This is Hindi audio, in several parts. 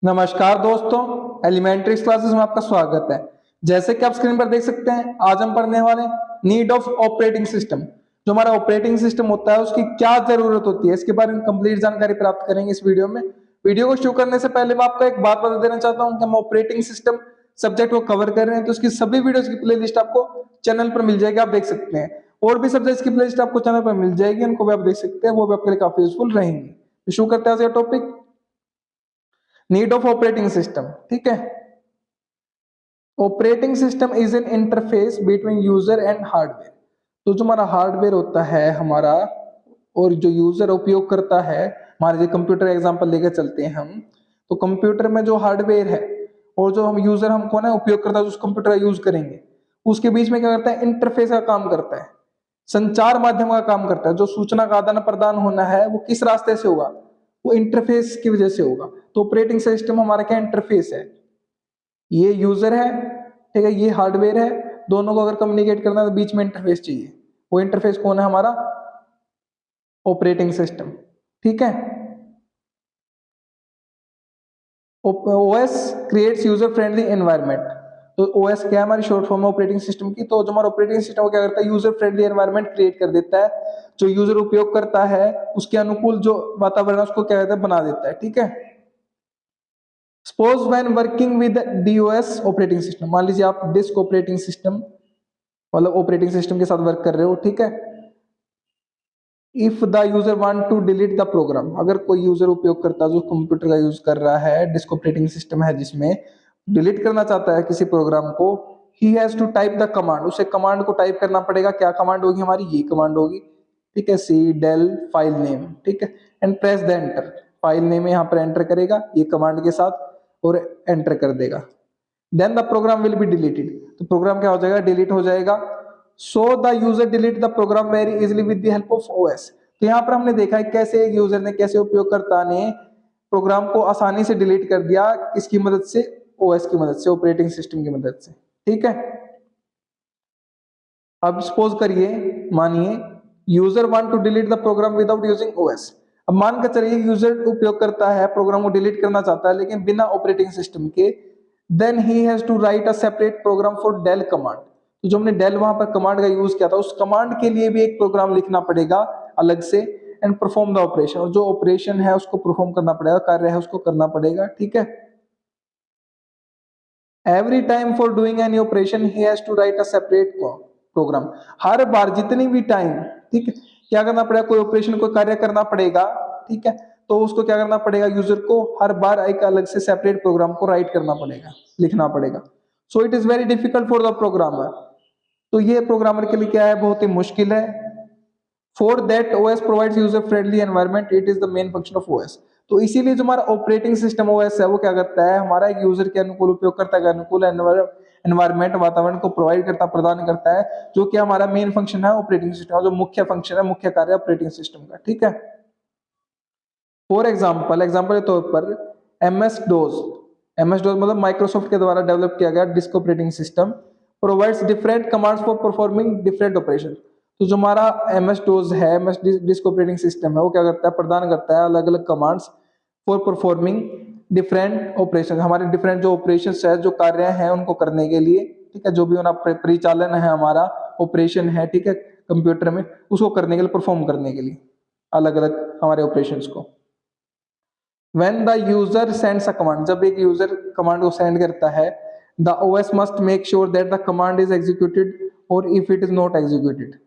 नमस्कार दोस्तों, एलिमेंट्री क्लासेस में आपका स्वागत है। जैसे कि आप स्क्रीन पर देख सकते हैं, आज हम पढ़ने वाले नीड ऑफ ऑपरेटिंग सिस्टम। जो हमारा ऑपरेटिंग सिस्टम होता है उसकी क्या जरूरत होती है, इसके बारे में कंप्लीट जानकारी प्राप्त करेंगे इस वीडियो में। वीडियो को शुरू करने से पहले मैं आपको एक बात बता देना चाहता हूं कि हम ऑपरेटिंग सिस्टम सब्जेक्ट को कवर कर रहे हैं, तो उसकी सभी वीडियोस की प्लेलिस्ट आपको चैनल पर मिल जाएगी, आप देख सकते हैं। और भी सब्जेक्ट्स की प्लेलिस्ट आपको चैनल पर मिल जाएगी, उनको भी आप देख सकते हैं, वो भी आपके लिए काफी यूजफुल रहेंगी। तो शुरू करते हैं आज का topic, need of operating system. ठीक है, operating system is an interface between user and hardware. तो जो हमारा हार्डवेयर होता है हमारा, और जो यूजर उपयोग करता है, हमारे जो कंप्यूटर एग्जांपल लेके चलते हैं हम, तो कंप्यूटर में जो हार्डवेयर है और जो हम यूजर हमको ना उपयोग करता है उस कंप्यूटर का यूज करेंगे, उसके बीच में क्या करता है, इंटरफेस का काम करता है, संचार माध्यम का काम करता है। जो सूचना का आदान प्रदान होना है वो किस रास्ते से होगा, वो इंटरफेस की वजह से होगा। तो ऑपरेटिंग सिस्टम हमारा क्या इंटरफेस है, ये यूजर है, ठीक है, ये हार्डवेयर है, दोनों को अगर कम्युनिकेट करना है तो बीच में इंटरफेस चाहिए। वो इंटरफेस कौन है, हमारा ऑपरेटिंग सिस्टम। ठीक है, OS creates user friendly environment. तो ओएस क्या है, हमारी शॉर्ट फॉर्म है ऑपरेटिंग सिस्टम की। तो जो हमारा ऑपरेटिंग सिस्टम क्या करता है, यूजर फ्रेंडली एनवायरनमेंट क्रिएट कर देता है। जो यूजर उपयोग करता है उसके अनुकूल जो वातावरण है उसको क्या कहते हैं, बना देता है। ठीक है, suppose when working with DOS operating system, मान लीजिए आप डिस्क ऑपरेटिंग सिस्टम मतलब ऑपरेटिंग सिस्टम के साथ वर्क कर रहे हो। ठीक है, if the user want to delete the program, अगर कोई यूजर उपयोग करता है जो कंप्यूटर का यूज कर रहा है, डिस्क ऑपरेटिंग सिस्टम है जिसमें डिलीट करना चाहता है किसी प्रोग्राम को, he has to type the command, उसे कमांड को टाइप करना पड़ेगा। क्या कमांड होगी हमारी, ये कमांड होगी। ठीक है, सी डेल फाइल नेम, ठीक है, and press the enter. File name यहाँ पर एंटर करेगा ये कमांड के साथ और एंटर कर देगा। Then the program will be deleted, तो प्रोग्राम क्या हो जाएगा, डिलीट हो जाएगा। So the user delete the program very easily with the help of OS. तो यहाँ पर हमने देखा है कैसे एक यूजर ने, कैसे उपयोगकर्ता ने प्रोग्राम को आसानी से डिलीट कर दिया, किसकी मदद से, ओएस की मदद से, ऑपरेटिंग सिस्टम की मदद से। ठीक है, अब सपोज करिए, मानिए user want to delete the program without using OS. अब मान कर चलिए यूजर उपयोग करता है, प्रोग्राम को डिलीट करना चाहता है लेकिन बिना ऑपरेटिंग सिस्टम के, then he has to write a separate program for del command. तो जो हमने डेल वहां पर कमांड का यूज किया था, उस कमांड के लिए भी एक प्रोग्राम लिखना पड़ेगा अलग से, एंड परफॉर्म द ऑपरेशन, और जो ऑपरेशन है उसको परफॉर्म करना पड़ेगा, कार्य है उसको करना पड़ेगा। ठीक है, every time for doing any operation he has to write a separate program. हर बार जितनी भी टाइम, ठीक है, क्या करना पड़ेगा, कोई ऑपरेशन कोई कार्य करना पड़ेगा, ठीक है, तो उसको क्या करना पड़ेगा, यूजर को हर बार एक अलग से सेपरेट प्रोग्राम को राइट करना पड़ेगा, लिखना पड़ेगा। सो it is very difficult for the programmer. तो ये प्रोग्रामर के लिए क्या है, बहुत ही मुश्किल है। For that OS provides user friendly environment, it is the main function of OS. तो इसीलिए जो हमारा ऑपरेटिंग सिस्टम ओएस है वो क्या करता है, हमारा एक यूजर के अनुकूल, उपयोगकर्ता के अनुकूल एनवायरनमेंट, वातावरण को प्रोवाइड करता, प्रदान करता है, जो कि हमारा मेन फंक्शन है ऑपरेटिंग सिस्टम, जो मुख्य फंक्शन है, मुख्य कार्य ऑपरेटिंग सिस्टम का। ठीक है, फॉर एग्जाम्पल, एग्जाम्पल के तौर पर एमएस डोज, एमएस डोज मतलब माइक्रोसॉफ्ट के द्वारा डेवलप किया गया disc operating system, provides different commands for performing different operation. तो जो हमारा एमएस डोज है, एमएस डिस्क ऑपरेटिंग सिस्टम है, वो क्या करता है, प्रदान करता है अलग अलग commands for performing different operation, हमारे डिफरेंट जो ऑपरेशन है, जो कार्य हैं उनको करने के लिए। ठीक है, जो भी उनका परिचालन है, हमारा ऑपरेशन है, ठीक है, कंप्यूटर में, उसको करने के लिए, परफॉर्म करने के लिए अलग अलग हमारे ऑपरेशंस को। When the user sends a command, जब एक यूजर कमांड को सेंड करता है, the OS must make sure that the command is executed or if it is not executed।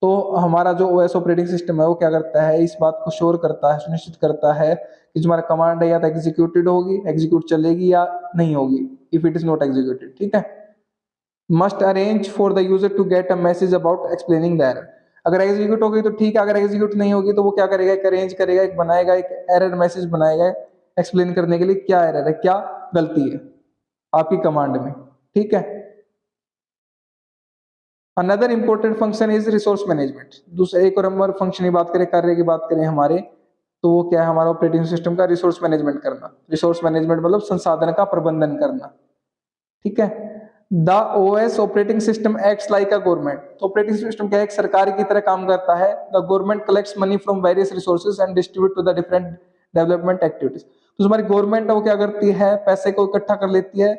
तो हमारा जो OS ऑपरेटिंग सिस्टम है वो क्या करता है, इस बात को श्योर करता है, सुनिश्चित करता है कि जो हमारा कमांड है या तो एग्जीक्यूटेड होगी, एग्जीक्यूट चलेगी या नहीं होगी, if it is not executed. ठीक है, must arrange for the user to get a message about explaining the error. अगर एग्जीक्यूट होगी तो ठीक है, अगर एग्जीक्यूट नहीं होगी तो वो क्या करेगा, एक अरेंज करेगा, एक बनाएगा, एक एरर मैसेज बनाएगा एक्सप्लेन करने के लिए, क्या एरर है, क्या गलती है आपकी कमांड में। ठीक है, another important function is resource management. दूसरा एक और नंबर फंक्शन की बात करें, कार्य की बात करें हमारे, तो वो क्या है, हमारा ऑपरेटिंग सिस्टम का रिसोर्स मैनेजमेंट करना। रिसोर्स मैनेजमेंट मतलब संसाधन का प्रबंधन करना। ठीक है, the OS operating system acts like a government. तो ऑपरेटिंग सिस्टम क्या है, एक सरकार की तरह काम करता है। The government collects money from various resources and distribute to the different development activities. तो हमारी गवर्नमेंट है वो क्या करती है, पैसे को इकट्ठा कर लेती है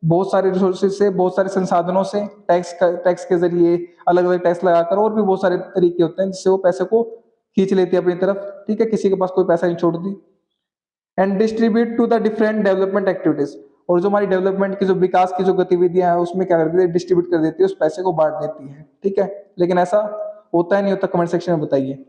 बहुत सारे रिसोर्सेज से, बहुत सारे संसाधनों से, टैक्स के जरिए, अलग अलग टैक्स लगाकर, और भी बहुत सारे तरीके होते हैं जिससे वो पैसे को खींच लेती है अपनी तरफ, ठीक है, किसी के पास कोई पैसा नहीं छोड़ती। And distribute to the different development activities, और जो हमारी डेवलपमेंट की जो विकास की जो गतिविधियां हैं उसमें क्या करती है, डिस्ट्रीब्यूट कर देती है, उस पैसे को बांट देती है, ठीक है। लेकिन ऐसा होता है नहीं होता, कमेंट सेक्शन में बताइए।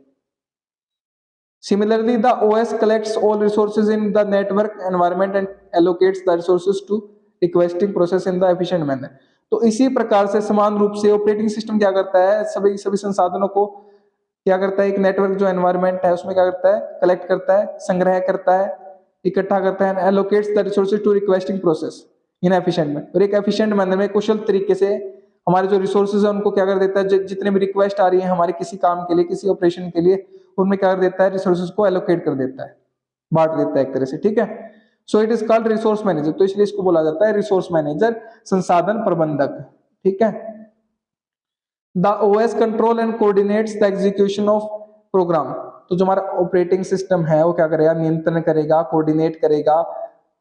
Similarly, the OS collects all resources in the network environment and allocates the resources to requesting process in the efficient manner। तो इसी प्रकार से समान रूप से ऑपरेटिंग सिस्टम क्या करता है, सभी सभी संसाधनों को क्या करता है, एक नेटवर्क जो एनवायरनमेंट है उसमें क्या करता है, कलेक्ट करता है, संग्रह करता है, इकट्ठा करता है, allocates the resources to requesting process in efficient में, और एक एफिशिएंट मैनर में, कुशल तरीके से हमारे जो रिसोर्सेज है उनको क्या कर देता है, जितने भी रिक्वेस्ट आ रही है हमारे किसी काम के लिए, किसी ऑपरेशन के लिए, उनमें क्या कर देता है, रिसोर्सेज को एलोकेट कर देता है, बांट देता है एक तरह से, ठीक है। So it is called resource manager, तो इसलिए इसको बोला जाता है रिसोर्स मैनेजर, संसाधन प्रबंधक, ठीक है। The OS control and coordinates the execution of program, तो जो हमारा ऑपरेटिंग सिस्टम है वो क्या करेगा, नियंत्रण करेगा, कोऑर्डिनेट करेगा,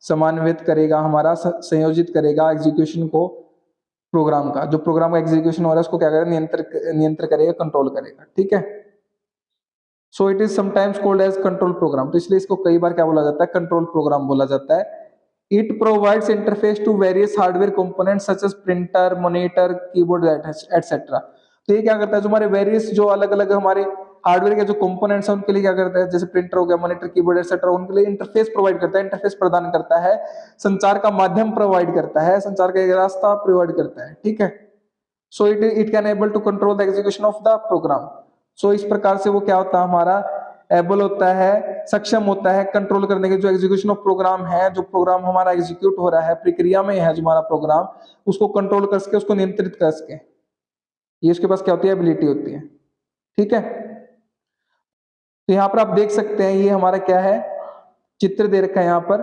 समन्वित करेगा, हमारा संयोजित करेगा एग्जीक्यूशन को, प्रोग्राम का, जो प्रोग्राम का एग्जीक्यूशन हो रहा है उसको क्या करेगा, नियंत्रण करेगा, कंट्रोल करेगा, ठीक है। So it is sometimes called as control program, तो इसलिए इसको कई बार क्या बोला जाता है, कंट्रोल प्रोग्राम बोला जाता है। It provides interface to various hardware components such as printer, monitor, keyboard etcetera. तो ये क्या करता है, जो हमारे वेरियस जो अलग अलग हमारे हार्डवेयर के जो कंपोनेंट्स हैं उनके लिए क्या करता है, जैसे प्रिंटर हो गया, मॉनिटर, कीबोर्ड एटसेट्रा, उनके लिए इंटरफेस प्रोवाइड करता है, इंटरफेस प्रदान करता है, संचार का माध्यम प्रोवाइड करता है, संचार का एक रास्ता प्रोवाइड करता है, ठीक है। So it can able to control the execution of the program. So इस प्रकार से वो क्या होता है, हमारा एबल होता है, सक्षम होता है कंट्रोल करने के, जो एग्जीक्यूशन ऑफ प्रोग्राम है, जो प्रोग्राम हमारा एग्जीक्यूट हो रहा है, प्रक्रिया में है जो हमारा प्रोग्राम, उसको कंट्रोल कर सके, उसको नियंत्रित कर सके, ये उसके पास क्या होती है, एबिलिटी होती है, ठीक है। तो यहाँ पर आप देख सकते हैं, ये हमारा क्या है, चित्र दे रखा है, यहाँ पर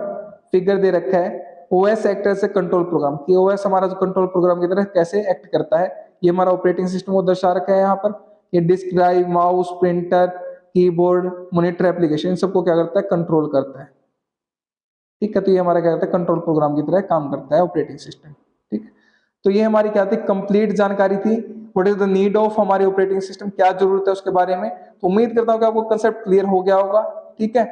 फिगर दे रखा है, OS act as a control program, कि ओएस हमारा जो कंट्रोल प्रोग्राम की तरह कैसे एक्ट करता है, ये हमारा ऑपरेटिंग सिस्टम को दर्शा रखा है यहाँ पर। ये disk drive, mouse, printer, keyboard, monitor application, इन सबको क्या करता है, कंट्रोल करता है, ठीक है। तो ये हमारा क्या करता है, कंट्रोल प्रोग्राम की तरह काम करता है ऑपरेटिंग सिस्टम, ठीक है। तो ये हमारी क्या थी, कंप्लीट जानकारी थी, what is the need of हमारे ऑपरेटिंग सिस्टम, क्या जरूरत है उसके बारे में। तो उम्मीद करता हूँ कि आपको कंसेप्ट क्लियर हो गया होगा, ठीक है।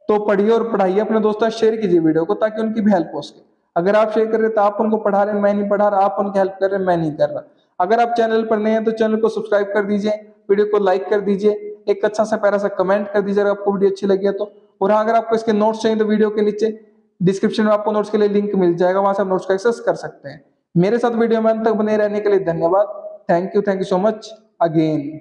तो पढ़िए और पढ़ाइए, अपने दोस्तों शेयर कीजिए वीडियो को, ताकि उनकी भी हेल्प हो सके। अगर आप शेयर कर रहे हैं तो आप उनको पढ़ा रहे हैं, मैं नहीं पढ़ा रहा, आप उनकी हेल्प कर रहे हैं, मैं नहीं कर रहा। अगर आप चैनल पर नए हैं तो चैनल को सब्सक्राइब कर दीजिए, वीडियो को लाइक कर दीजिए, एक अच्छा सा प्यारा सा कमेंट कर दीजिए अगर आपको वीडियो अच्छी लगी है तो। और हाँ, अगर आपको इसके नोट्स चाहिए तो वीडियो के नीचे डिस्क्रिप्शन में आपको नोट्स के लिए लिंक मिल जाएगा, वहां से आप नोट्स का एक्सेस कर सकते हैं। मेरे साथ वीडियो में अंत तक बने रहने के लिए धन्यवाद। Thank you so much again.